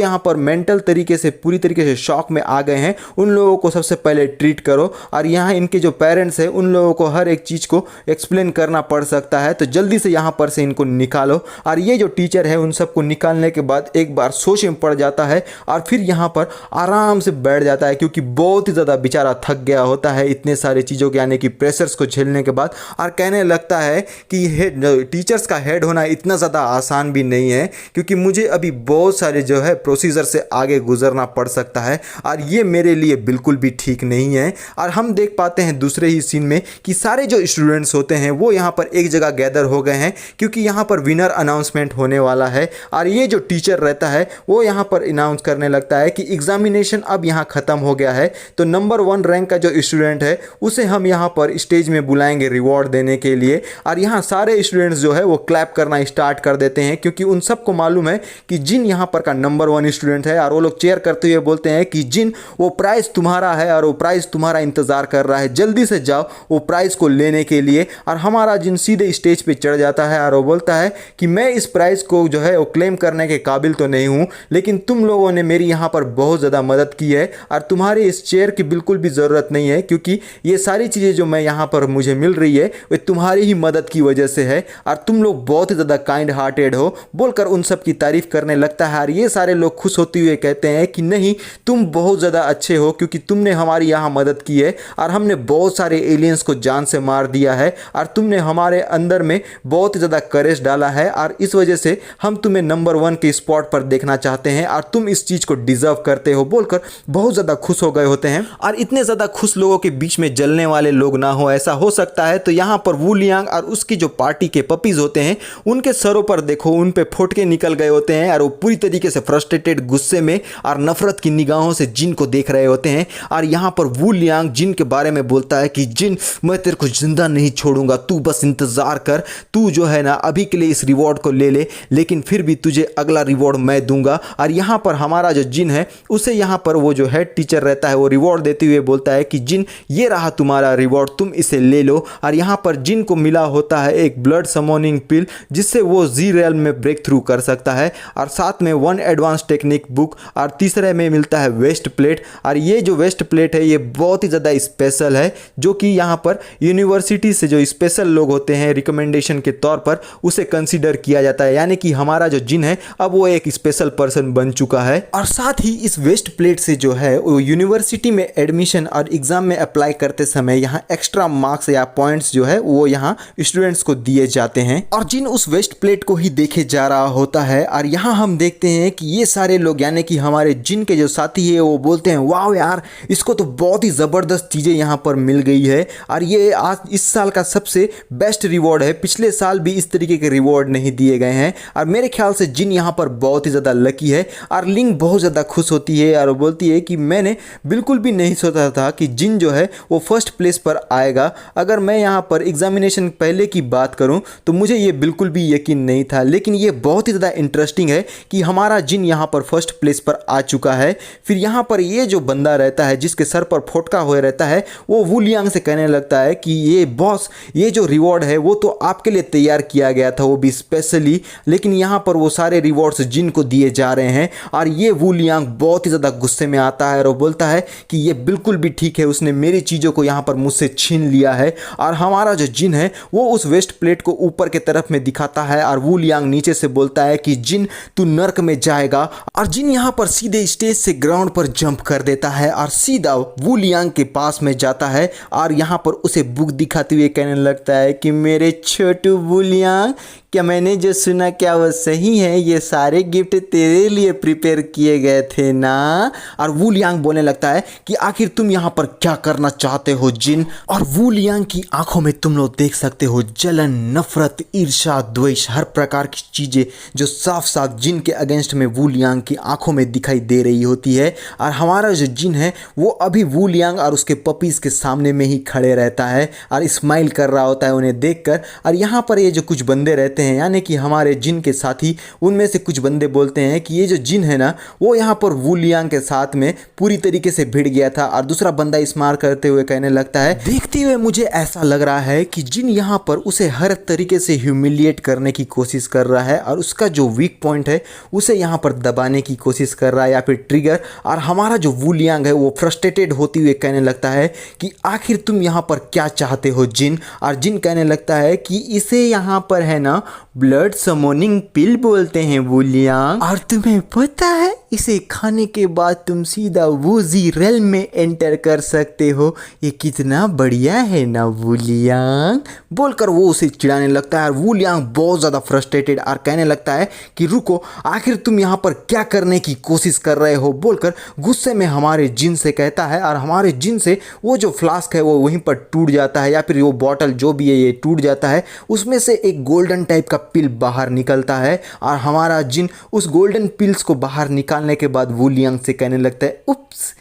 यहाँ पर मेंटल तरीके से पूरी तरीके से शॉक में आ गए हैं उन लोगों को सबसे पहले ट्रीट करो, और यहाँ इनके जो पेरेंट्स हैं उन लोगों को हर एक चीज़ को एक्सप्लेन करना पड़ सकता है, तो जल्दी से यहाँ पर से इनको निकालो। और ये जो टीचर है उन सबको निकालने के बाद एक बार सोच में पड़ जाता है और फिर यहाँ पर आराम से बैठ जाता है, क्योंकि बहुत ही ज़्यादा बेचारा थक गया होता है इतने सारे चीज़ों के यानी कि प्रेशर्स को झेलने के बाद, और कहने लगता है कि टीचर्स का हेड होना इतना ज़्यादा आसान भी नहीं है, क्योंकि मुझे अभी बहुत सारे जो है प्रोसीजर से आगे गुजरना पड़ सकता है और ये मेरे लिए बिल्कुल भी ठीक नहीं है। और हम देख पाते हैं दूसरे ही सीन में कि सारे जो स्टूडेंट्स होते हैं वो यहाँ पर एक जगह गैदर हो गए हैं, क्योंकि यहाँ पर विनर अनाउंसमेंट होने वाला है। और ये जो टीचर रहता है वो यहाँ पर अनाउंस करने लगता है कि एग्जामिनेशन अब यहाँ ख़त्म हो गया है, तो नंबर 1 रैंक का जो स्टूडेंट है उसे हम यहाँ पर स्टेज में बुलाएंगे रिवॉर्ड देने के लिए। और यहाँ सारे स्टूडेंट्स जो है वो क्लैप करना स्टार्ट कर देते हैं, क्योंकि उन सबको मालूम है कि जिन यहाँ पर का नंबर 1 स्टूडेंट है, और वो लोग चेयर करते हुए बोलते हैं कि जिन वो प्राइज़ तुम्हारा है और वो प्राइज़ तुम्हारा इंतज़ार कर रहा है, जल्दी से जाओ वो प्राइज़ को लेने के लिए। और हमारा जिन सीधे स्टेज पे चढ़ जाता है और वो बोलता है कि मैं इस प्राइज़ को जो है वो क्लेम करने के काबिल तो नहीं हूँ, लेकिन तुम लोगों ने मेरी यहाँ पर बहुत ज़्यादा मदद की है और तुम्हारे इस चेयर की बिल्कुल भी ज़रूरत नहीं है, क्योंकि ये सारी चीज़ें जो मैं यहाँ पर मुझे मिल रही है वो तुम्हारी ही मदद की वजह से है, और तुम लोग बहुत ही ज़्यादा काइंड हार्टेड हो, बोलकर उन सब की तारीफ़ करने लगता है। और ये सारे लोग खुश होते हुए कहते हैं कि नहीं, तुम बहुत ज़्यादा अच्छे हो, क्योंकि तुमने हमारी यहाँ मदद की है और हमने बहुत सारे एलियंस को जान से मार दिया है, और तुमने हमारे अंदर में बहुत ही ज़्यादा करेज डाला है, और इस वजह से हम तुम्हें नंबर 1 के स्पॉट पर देखना चाहते हैं और तुम इस चीज़ को डिज़र्व करते हो, बोलकर बहुत ज़्यादा खुश हो गए होते हैं। और इतने ज़्यादा खुश लोगों के बीच में जलने वाले लोग ना हो, ऐसा हो सकता है। तो यहाँ पर वू लियांग और उसकी जो पार्टी के पपीज़ होते हैं उनके सरों पर देखो उन पे फोटके निकल गए होते हैं, और वो पूरी तरीके से फ्रस्ट्रेटेड, गुस्से में और नफरत की निगाहों से जिन को देख रहे होते हैं। और यहाँ पर वू लियांग जिन के बारे में बोलता है कि जिन, मैं तेरे को जिंदा नहीं छोड़ूंगा, तू बस इंतज़ार कर, तू जो है ना अभी के लिए इस रिवॉर्ड को ले ले, लेकिन फिर भी तुझे अगला रिवॉर्ड मैं दूंगा। और यहाँ पर हमारा जो जिन है उसे यहाँ पर वो जो हेड टीचर रहता है वो रिवॉर्ड देते हुए बोलता है कि जिन, ये रहा तुम्हारा रिवॉर्ड, तुम इसे ले लो। और यहाँ पर जिन को मिला होता है एक ब्लड समोनिंग पिल, जिससे वो जी रियल में ब्रेक थ्रू कर सकता है, और साथ में 1 एडवांस टेक्निक बुक, और तीसरे में मिलता है वेस्ट प्लेट। और ये जो वेस्ट प्लेट है ये बहुत ही ज़्यादा स्पेशल है, जो कि यहाँ पर यूनिवर्सिटी से जो स्पेशल लोग होते हैं रिकमेंडेशन के तौर पर उसे कंसीडर किया जाता है, यानी कि हमारा जो जिन है अब वो एक स्पेशल पर्सन बन चुका है। और साथ ही इस वेस्ट प्लेट से जो है वो यूनिवर्सिटी में एडमिशन और एग्ज़ाम में अप्लाई करते समय यहाँ एक्स्ट्रा मार्क्स या पॉइंट्स जो है वो यहाँ स्टूडेंट्स को दिए जाते हैं। और जिन उस वेस्ट प्लेट को ही देखे जा रहा होता है, और यहाँ हम देखते हैं कि ये सारे लोग यानी कि हमारे जिन के जो साथी है वो बोलते हैं वाह यार, इसको तो बहुत ही ज़बरदस्त चीज़ें यहाँ पर मिल गई है, और ये आज इस साल का सबसे बेस्ट रिवॉर्ड है, पिछले साल भी इस तरीके के रिवॉर्ड नहीं दिए गए हैं। और मेरे ख्याल से जिन यहाँ पर बहुत ही ज़्यादा लकी है। और लिंग बहुत ज़्यादा खुश होती है और बोलती है कि मैंने बिल्कुल भी नहीं सोचा था कि जिन जो है वो फर्स्ट प्लेस पर आएगा। अगर मैं यहाँ पर एग्जामिनेशन पहले की बात करूँ तो मुझे ये बिल्कुल भी यकीन नहीं था, लेकिन ये बहुत ही ज़्यादा इंटरेस्टिंग है कि हमारा जिन यहाँ पर फर्स्ट प्लेस पर आ चुका है। फिर यहाँ पर ये जो बंदा रहता है जिसके सर पर फोटका हुए रहता है वो वू लियांग से कहने लगता है कि ये बॉस, ये जो रिवॉर्ड है वो तो आपके लिए तैयार किया गया था, वो भी स्पेशली, लेकिन यहाँ पर वो सारे रिवॉर्ड्स जिन को दिए जा रहे हैं। और ये वू लियांग बहुत ही ज़्यादा गुस्से में आता है और वो बोलता है कि ये बिल्कुल भी ठीक है, उसने मेरी चीज़ों को यहाँ पर मुझसे छीन लिया है। और हमारा जो जिन है वो उस वेस्ट प्लेट को ऊपर के तरफ में दिखाता है और वू लियांग नीचे से बोलता है कि जिन, तू नर्क में जाएगा। और जिन यहाँ पर सीधे स्टेज से ग्राउंड पर जंप कर देता है और सीधा वू लियांग के पास में जाता है और यहाँ पर उसे बुक दिखाते हुए कहने लगता है कि मेरे छोटू वू लियांग, क्या मैंने जो सुना क्या वो सही है? ये सारे गिफ्ट तेरे लिए प्रिपेयर किए गए थे ना? और वू लियांग बोलने लगता है कि आखिर तुम यहाँ पर क्या करना चाहते हो जिन? और वू लियांग की आंखों में तुम लोग देख सकते हो जलन, नफरत, ईर्ष्या, द्वेष, हर प्रकार की चीजें जो साफ साफ जिन के अगेंस्ट में वू लियांग की आंखों में दिखाई दे रही होती है। और हमारा जो जिन है वो अभी वू लियांग और उसके पपीज के सामने में ही खड़े रहता है और स्माइल कर रहा होता है उन्हें देखकर। और यहाँ पर ये जो कुछ बंदे रहते हैं यानी कि हमारे जिन के साथी, उनमें से कुछ बंदे बोलते हैं कि ये जो जिन है ना वो यहाँ पर वू लियांग के साथ में पूरी तरीके से भिड़ गया था। और दूसरा बंदा स्मार करते हुए कहने लगता है, देखते हुए मुझे ऐसा लग रहा है कि जिन यहाँ पर उसे हर तरीके से ह्यूमिलिएट करने की कोशिश कर रहा है और उसका जो वीक पॉइंट है उसे यहाँ पर दबाने की कोशिश कर रहा है या फिर ट्रिगर। और हमारा जो वू लियांग है वो फ्रस्ट्रेटेड होते हुए कहने लगता है कि आखिर तुम यहाँ पर क्या चाहते हो जिन? और जिन कहने लगता है कि इसे यहाँ पर है ना ब्लड समोनिंग पिल बोलते हैं वू लियांग, और तुम्हें पता है इसे खाने के बाद तुम सीधा वूजी रेल्म में एंटर कर सकते हो। ये कितना बढ़िया है ना वू लियांग? बोलकर वो उसे चिढ़ाने लगता है और वू लियांग बहुत ज़्यादा फ्रस्ट्रेटेड और कहने लगता है कि रुको, आखिर तुम यहाँ पर क्या करने की कोशिश कर रहे हो? बोलकर गुस्से में हमारे जिन से कहता है। और हमारे जिन से वो जो फ्लास्क है वो वहीं पर टूट जाता है या फिर वो बॉटल जो भी है ये टूट जाता है। उसमें से एक गोल्डन टाइप का पिल बाहर निकलता है और हमारा जिन उस गोल्डन पिल्स को बाहर निकालने के बाद वू लियांग से कहने लगता है, उप्स,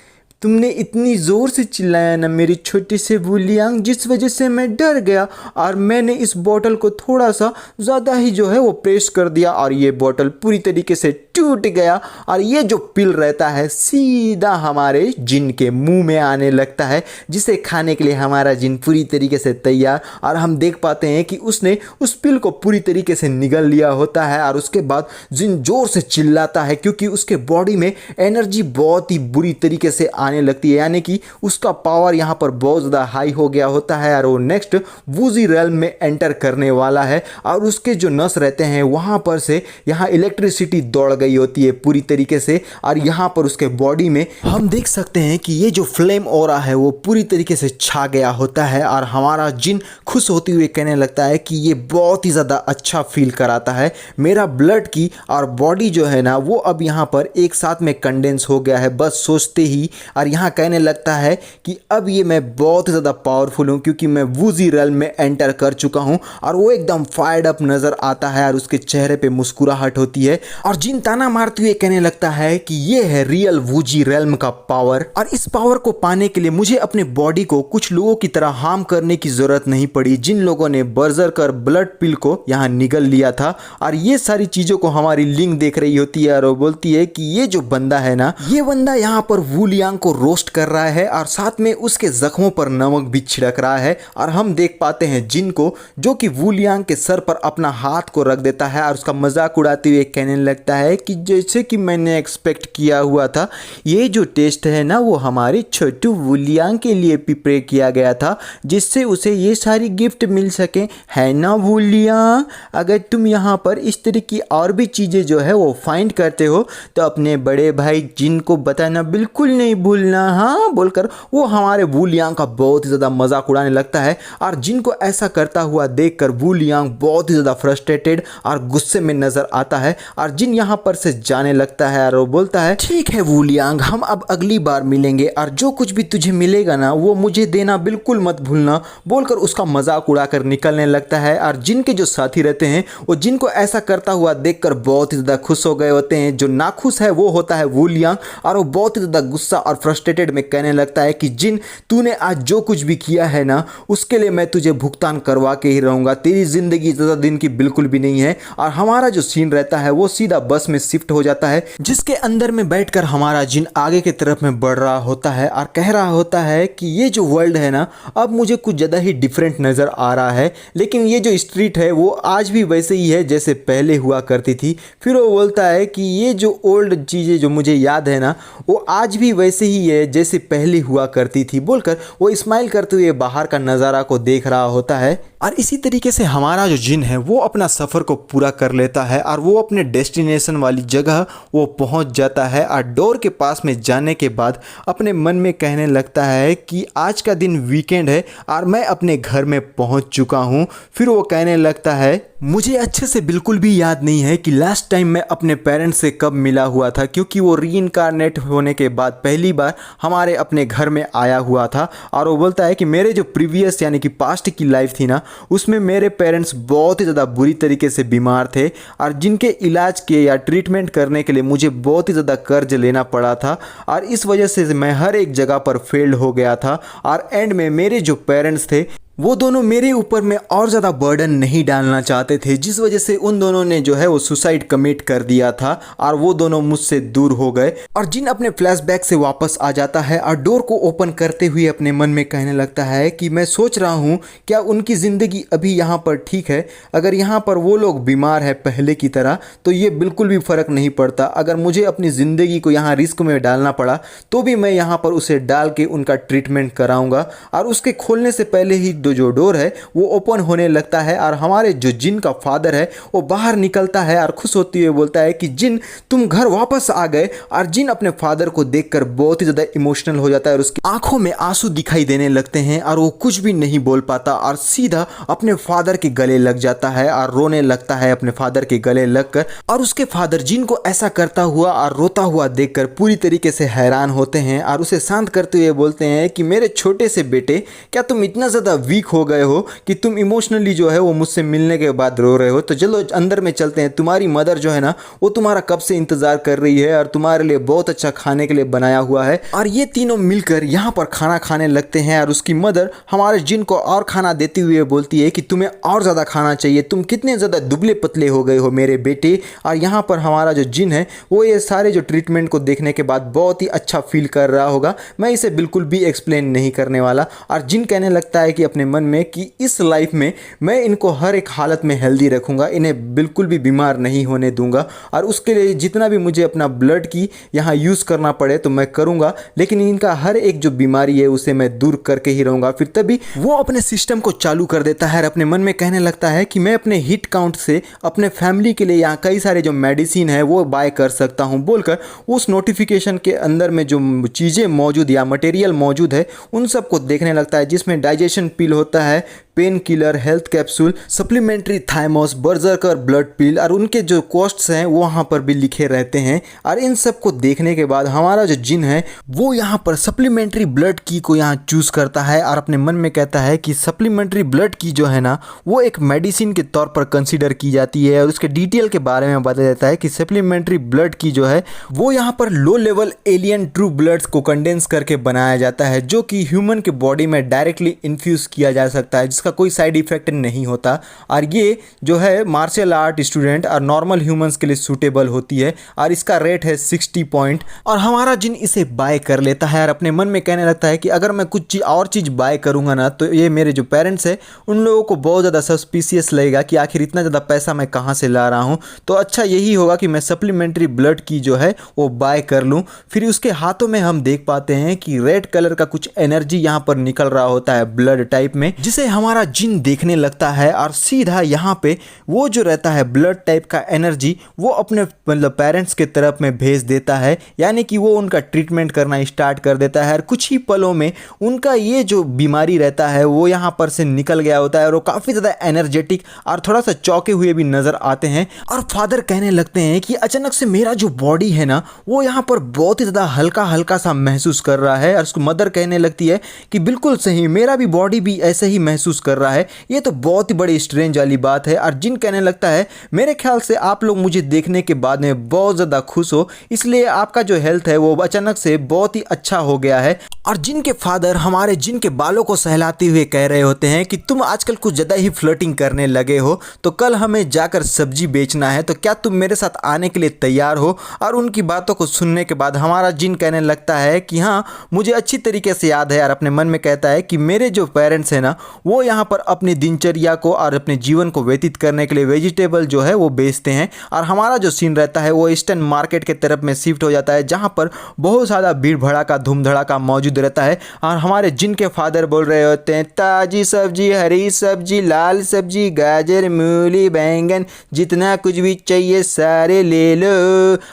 तुमने इतनी ज़ोर से चिल्लाया ना मेरी छोटी से वू लियांग, जिस वजह से मैं डर गया और मैंने इस बोतल को थोड़ा सा ज़्यादा ही जो है वो प्रेस कर दिया और ये बोतल पूरी तरीके से टूट गया। और ये जो पिल रहता है सीधा हमारे जिन के मुंह में आने लगता है, जिसे खाने के लिए हमारा जिन पूरी तरीके से तैयार। और हम देख पाते हैं कि उसने उस पिल को पूरी तरीके से निगल लिया होता है। और उसके बाद जिन ज़ोर से चिल्लाता है क्योंकि उसके बॉडी में एनर्जी बहुत ही बुरी तरीके से आने लगती है, यानी कि उसका पावर यहाँ पर बहुत ज़्यादा हाई हो गया होता है और वो नेक्स्ट वूजी रेल्म में एंटर करने वाला है। और उसके जो नस रहते हैं वहाँ पर से यहाँ इलेक्ट्रिसिटी दौड़ गई होती है पूरी तरीके से। और यहाँ पर उसके बॉडी में हम देख सकते हैं कि ये जो फ्लेम ऑरा है वो पूरी तरीके से छा गया होता है। और हमारा जिन खुश होते हुए कहने लगता है कि ये बहुत ही ज़्यादा अच्छा फील कराता है, मेरा ब्लड की और बॉडी जो है ना वो अब यहाँ पर एक साथ में कंडेंस हो गया है बस सोचते ही। और यहाँ कहने लगता है कि अब ये मैं बहुत ज़्यादा पावरफुल हूँ क्योंकि मैं वूजी रेल्म में एंटर कर चुका हूँ। और वो एकदम फायर्ड अप नज़र आता है और उसके चेहरे पे मुस्कुराहट होती है। और जिन ताना मारते हुए कहने लगता है कि ये है रियल वूजी रेल्म का पावर, और इस पावर को पाने के लिए मुझे अपने बॉडी को कुछ लोगों की तरह हार्म करने की ज़रूरत नहीं पड़ी, जिन लोगों ने बर्जरकर ब्लड पिल को यहाँ निगल लिया था। और ये सारी चीज़ों को हमारी लिंक देख रही होती है और वो बोलती है कि ये जो बंदा है ना, ये बंदा यहाँ पर वू लियांग को रोस्ट कर रहा है और साथ में उसके जख्मों पर नमक भी छिड़क रहा है। और हम देख पाते हैं जिन को, जो कि वू लियांग के सर पर अपना हाथ को रख देता है और उसका मजाक उड़ाते हुए कहने लगता है कि जैसे कि मैंने एक्सपेक्ट किया हुआ था, ये जो टेस्ट है ना वो हमारे छोटू वू लियांग के लिए प्रिपेयर किया गया था जिससे उसे ये सारी गिफ्ट मिल सके, है ना वू लियांग? अगर तुम यहाँ पर इस तरह की और भी चीज़ें जो है वो फाइंड करते हो तो अपने बड़े भाई जिन को बताना बिल्कुल नहीं भूलना, हाँ? बोलकर वो हमारे वू लियांग का बहुत ही ज़्यादा मजाक उड़ाने लगता है। और जिन को ऐसा करता हुआ देखकर वू लियांग बहुत ही ज़्यादा फ्रस्ट्रेटेड और गुस्से में नज़र आता है। और जिन यहाँ पर से जाने लगता है और वो बोलता है, ठीक है वू लियांग, हम अब अगली बार मिलेंगे और जो कुछ भी तुझे मिलेगा ना वो मुझे देना बिल्कुल मत भूलना, बोलकर उसका मजाक उड़ाकर निकलने लगता है। और जिन के जो साथी रहते हैं वो जिन को ऐसा करता हुआ देखकर बहुत ही ज़्यादा खुश हो गए होते हैं। जो नाखुश है वो होता है वू लियांग और वो बहुत ही ज़्यादा गुस्सा और फ्रस्ट्रेटेड में कहने लगता है कि जिन, तूने आज जो कुछ भी किया है ना उसके लिए मैं तुझे भुगतान करवा के ही रहूँगा, तेरी ज़िंदगी ज़्यादा दिन की बिल्कुल भी नहीं है। और हमारा जो सीन रहता है वो सीधा बस में शिफ्ट हो जाता है जिसके अंदर में बैठकर हमारा जिन आगे की तरफ में बढ़ रहा होता है और कह रहा होता है कि ये जो वर्ल्ड है ना अब मुझे कुछ ज़्यादा ही डिफरेंट नज़र आ रहा है, लेकिन ये जो स्ट्रीट है वो आज भी वैसे ही है जैसे पहले हुआ करती थी। फिर वो बोलता है कि ये जो ओल्ड चीज़ें जो मुझे याद है ना वो आज भी वैसे ही है जैसे पहले हुआ करती थी, बोलकर वो स्माइल करते हुए बाहर का नज़ारा को देख रहा होता है। और इसी तरीके से हमारा जो जिन है वो अपना सफ़र को पूरा कर लेता है और वो अपने डेस्टिनेशन वाली जगह वो पहुंच जाता है। और डोर के पास में जाने के बाद अपने मन में कहने लगता है कि आज का दिन वीकेंड है और मैं अपने घर में पहुंच चुका हूं। फिर वो कहने लगता है मुझे अच्छे से बिल्कुल भी याद नहीं है कि लास्ट टाइम मैं अपने पेरेंट्स से कब मिला हुआ था, क्योंकि वो रीइंकारनेट होने के बाद पहली बार हमारे अपने घर में आया हुआ था। और वो बोलता है कि मेरे जो प्रीवियस यानी कि पास्ट की लाइफ थी ना, उसमें मेरे पेरेंट्स बहुत ही ज़्यादा बुरी तरीके से बीमार थे और जिनके इलाज के या ट्रीटमेंट करने के लिए मुझे बहुत ही ज़्यादा कर्ज लेना पड़ा था और इस वजह से मैं हर एक जगह पर फेल्ड हो गया था। और एंड में मेरे जो पेरेंट्स थे वो दोनों मेरे ऊपर में और ज़्यादा बर्डन नहीं डालना चाहते थे, जिस वजह से उन दोनों ने जो है वो सुसाइड कमिट कर दिया था और वो दोनों मुझसे दूर हो गए। और जिन अपने फ्लैशबैक से वापस आ जाता है और डोर को ओपन करते हुए अपने मन में कहने लगता है कि मैं सोच रहा हूँ क्या उनकी ज़िंदगी अभी यहाँ पर ठीक है। अगर यहाँ पर वो लोग बीमार है पहले की तरह तो ये बिल्कुल भी फ़र्क नहीं पड़ता। अगर मुझे अपनी ज़िंदगी को यहाँ रिस्क में डालना पड़ा तो भी मैं यहाँ पर उसे डाल के उनका ट्रीटमेंट कराऊँगा। और उसके खोलने से पहले ही जो डोर है वो ओपन होने लगता है और हमारे जो जिन का फादर है वो बाहर निकलता है और खुश होते हुए बोलता है कि जिन तुम घर वापस आ गए। और जिन अपने फादर को देखकर बहुत ही ज़्यादा इमोशनल हो जाता है और उसकी आंखों में आंसू दिखाई देने लगते हैं और वो कुछ भी नहीं बोल पाता और सीधा अपने फादर के गले लग जाता है और रोने लगता है अपने फादर के गले लगकर। और उसके फादर जिन को ऐसा करता हुआ और रोता हुआ देखकर पूरी तरीके से हैरान होते हैं और उसे शांत करते हुए बोलते हैं कि मेरे छोटे से बेटे, क्या तुम इतना ज़्यादा वीक हो गए हो कि तुम इमोशनली जो है वो मुझसे मिलने के बाद रो रहे हो? तो चलो अंदर में चलते हैं, तुम्हारी मदर जो है ना वो तुम्हारा कब से इंतजार कर रही है और तुम्हारे लिए बहुत अच्छा खाने के लिए बनाया हुआ है। और ये तीनों मिलकर यहाँ पर खाना खाने लगते हैं और उसकी मदर हमारे जिन को और खाना देते हुए बोलती है कि तुम्हें और ज़्यादा खाना चाहिए, तुम कितने ज़्यादा दुबले पतले हो गए हो मेरे बेटे। और यहाँ पर हमारा जो जिन है वो ये सारे जो ट्रीटमेंट को देखने के बाद बहुत ही अच्छा फील कर रहा होगा, मैं इसे बिल्कुल भी एक्सप्लेन नहीं करने वाला। और जिन कहने लगता है कि अपने मन में कि इस लाइफ में मैं इनको हर एक हालत में हेल्दी रखूंगा, इन्हें बिल्कुल भी बीमार नहीं होने दूंगा और उसके लिए जितना भी मुझे अपना ब्लड की यहाँ यूज़ करना पड़े तो मैं करूंगा, लेकिन इनका हर एक जो बीमारी है उसे मैं दूर करके ही रहूंगा। फिर तभी वो अपने सिस्टम को चालू कर देता है और अपने मन में कहने लगता है कि मैं अपने हिट काउंट से अपने फैमिली के लिए यहाँ कई सारे जो मेडिसिन है वो बाय कर सकता हूँ बोलकर उस नोटिफिकेशन के अंदर में जो चीज़ें मौजूद या मटेरियल मौजूद है उन सबको देखने लगता है, जिसमें डाइजेशन पिल होता है, pain killer, health capsule, supplementary थाइमोस, बर्जरकर ब्लड पिल और उनके जो कॉस्ट्स हैं वो वहाँ पर भी लिखे रहते हैं। और इन सब को देखने के बाद हमारा जो जिन है वो यहाँ पर सप्लीमेंट्री ब्लड की को यहाँ चूज़ करता है और अपने मन में कहता है कि सप्लीमेंट्री ब्लड की जो है ना वो एक मेडिसिन के तौर पर कंसीडर की जाती है। और उसके डिटेल के बारे में बताया जाता है कि सप्लीमेंट्री ब्लड की जो है वो यहाँ पर low level alien true bloods को कंडेंस करके बनाया जाता है, जो कि ह्यूमन के बॉडी में डायरेक्टली इन्फ्यूज़ किया जा सकता है, का कोई साइड इफेक्ट नहीं होता। और ये जो है मार्शल आर्ट स्टूडेंट और नॉर्मल ह्यूमंस के लिए सूटेबल होती है और इसका रेट है 60 पॉइंट। और हमारा जिन इसे बाय कर लेता है और अपने मन में कहने लगता है कि अगर मैं कुछ और चीज़ बाय करूंगा ना तो ये मेरे जो पेरेंट्स हैं उन लोगों को बहुत ज़्यादा सस्पिशियस लगेगा कि आखिर इतना ज़्यादा पैसा मैं कहाँ से ला रहा हूँ। तो अच्छा यही होगा कि मैं सप्लीमेंट्री ब्लड की जो है वो बाय कर लूँ। फिर उसके हाथों में हम देख पाते हैं कि रेड कलर का कुछ एनर्जी यहाँ पर निकल रहा होता है ब्लड टाइप में, जिसे हमारा जिन देखने लगता है और सीधा यहाँ पे वो जो रहता है ब्लड टाइप का एनर्जी वो अपने मतलब पेरेंट्स के तरफ में भेज देता है, यानी कि वो उनका ट्रीटमेंट करना स्टार्ट कर देता है। और कुछ ही पलों में उनका ये जो बीमारी रहता है वो यहाँ पर से निकल गया होता है और वो काफ़ी ज़्यादा एनर्जेटिक और थोड़ा सा चौंके हुए भी नज़र आते हैं। और फादर कहने लगते हैं कि अचानक से मेरा जो बॉडी है ना वो यहाँ पर बहुत ही ज़्यादा हल्का हल्का सा महसूस कर रहा है। और उसको मदर कहने लगती है कि बिल्कुल सही, मेरा भी बॉडी भी ऐसे ही महसूस कर रहा है, ये तो बहुत ही बड़ी स्ट्रेंज वाली बात है। और जिन कहने लगता है मेरे ख्याल से आप लोग मुझे देखने के बाद में बहुत ज़्यादा खुश हो, इसलिए आपका जो हेल्थ है वो अचानक से बहुत ही अच्छा हो गया है। और जिन के फादर हमारे जिन के बालों को सहलाते हुए कह रहे होते हैं कि तुम आजकल कुछ ज़्यादा ही फ्लर्टिंग करने लगे हो, तो कल हमें जाकर सब्जी बेचना है, तो क्या तुम मेरे साथ आने के लिए तैयार हो? और उनकी बातों को सुनने के बाद हमारा जिन कहने लगता है कि हाँ मुझे अच्छी तरीके से याद है। और अपने मन में कहता है कि मेरे जो पेरेंट्स हैं ना वो यहाँ पर अपनी दिनचर्या को और अपने जीवन को व्यतीत करने के लिए वेजिटेबल जो है वो बेचते हैं। और हमारा जो सीन रहता है वो ईस्टर्न मार्केट के तरफ में शिफ्ट हो जाता है, जहाँ पर बहुत ज़्यादा भीड़ भड़ाका धूम धड़ाका मौजूद रहता है। और हमारे जिनके फादर बोल रहे होते हैं ताजी सब्जी, हरी सब्जी, लाल सब्जी, गाजर, मूली, बैंगन, जितना कुछ भी चाहिए सारे ले लो।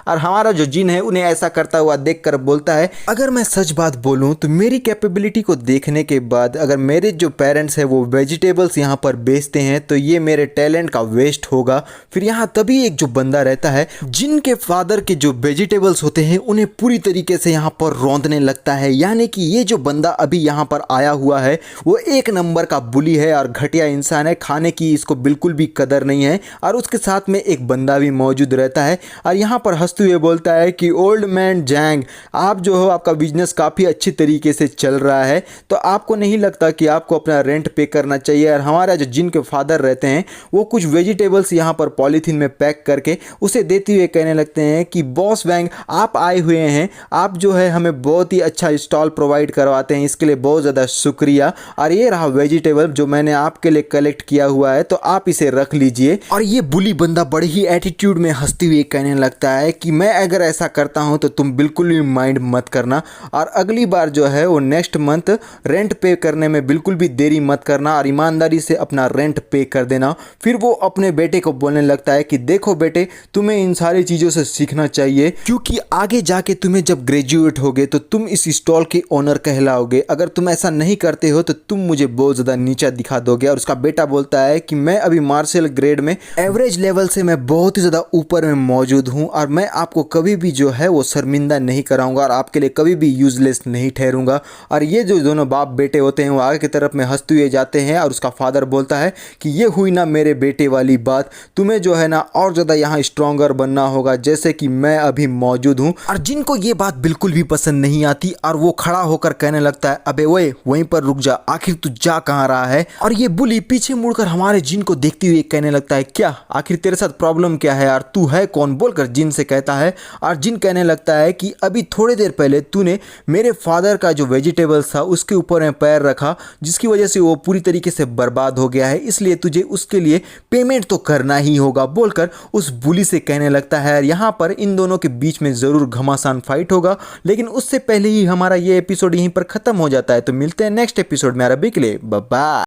और हमारा जो जिन है उन्हें ऐसा करता हुआ देखकर बोलता है, अगर मैं सच बात बोलूं तो मेरी कैपेबिलिटी को देखने के बाद अगर मेरे जो पेरेंट्स हैं वो वेजिटेबल्स यहाँ पर बेचते हैं तो ये मेरे टैलेंट का वेस्ट होगा। फिर यहाँ तभी एक जो बंदा रहता है जिनके फादर के जो वेजिटेबल्स होते हैं उन्हें पूरी तरीके से यहाँ पर रौंदने लगता है, यानी कि ये जो बंदा अभी यहाँ पर आया हुआ है वो एक नंबर का बुली है और घटिया इंसान है, खाने की इसको बिल्कुल भी कदर नहीं है। और उसके साथ में एक बंदा भी मौजूद रहता है और यहाँ पर हंसते हुए बोलता है कि ओल्ड मैन जैंग, आप जो हो आपका बिजनेस काफ़ी अच्छी तरीके से चल रहा है, तो आपको नहीं लगता कि आपको अपना रेंट पे करना चाहिए। और हमारा जो जिनके फादर रहते हैं वो कुछ वेजिटेबल्स यहाँ पर पॉलीथीन में पैक करके उसे देते हुए कहने लगते हैं कि बॉस वैंग आप आए हुए हैं, आप जो है हमें बहुत ही अच्छा स्टॉल प्रोवाइड करवाते हैं, इसके लिए बहुत ज़्यादा शुक्रिया। और ये रहा वेजिटेबल जो मैंने आपके लिए कलेक्ट किया हुआ है, तो आप इसे रख लीजिए। और ये बुली बंदा बड़े ही एटीट्यूड में हंसते हुए कहने लगता है कि मैं अगर ऐसा करता हूं तो तुम बिल्कुल भी माइंड मत करना, और अगली बार जो है वो नेक्स्ट मंथ रेंट पे करने में बिल्कुल भी देरी मत करना और ईमानदारी से अपना रेंट पे कर देना। फिर वो अपने बेटे को बोलने लगता है कि देखो बेटे, तुम्हें इन सारी चीज़ों से सीखना चाहिए, क्योंकि आगे जाके तुम्हें जब ग्रेजुएट होगे तो तुम इस स्टॉल के ओनर कहलाओगे। अगर तुम ऐसा नहीं करते हो तो तुम मुझे बहुत ज़्यादा नीचा दिखा दोगे। और उसका बेटा बोलता है कि मैं अभी मार्शल ग्रेड में एवरेज लेवल से मैं बहुत ही ज़्यादा ऊपर में मौजूद हूँ और मैं आपको कभी भी जो है वो शर्मिंदा नहीं कराऊंगा और आपके लिए कभी भी यूजलेस नहीं ठहरूंगा। और ये जो दोनों बाप बेटे होते हैं वो आगे की तरफ में हंसते हुए जाते हैं और उसका फादर बोलता है कि ये हुई ना मेरे बेटे वाली बात, तुम्हें जो है ना और ज़्यादा यहाँ स्ट्रॉन्गर बनना होगा जैसे कि मैं अभी मौजूद हूँ। और जिनको ये बात बिल्कुल भी पसंद नहीं आती और वो खड़ा होकर कहने लगता है, अबे ओए वहीं पर रुक जा, आखिर तू जा कहाँ रहा है। और ये बुली पीछे मुड़कर हमारे जिन को देखते हुए कहने लगता है, क्या आखिर तेरे साथ प्रॉब्लम क्या है यार, तू है कौन, बोलकर जिन से कहता है। और जिन कहने लगता है कि अभी थोड़ी देर पहले तूने मेरे फादर का जो वेजिटेबल्स था उसके ऊपर में पैर रखा, जिसकी वजह से वो पूरी तरीके से बर्बाद हो गया है, इसलिए तुझे उसके लिए पेमेंट तो करना ही होगा, बोलकर उस बुली से कहने लगता है। यहाँ पर इन दोनों के बीच में ज़रूर घमासान फाइट होगा, लेकिन उससे पहले ही हमारा ये एपिसोड यहीं पर ख़त्म हो जाता है। तो मिलते हैं नेक्स्ट एपिसोड में, अभी के लिए बाय बाय।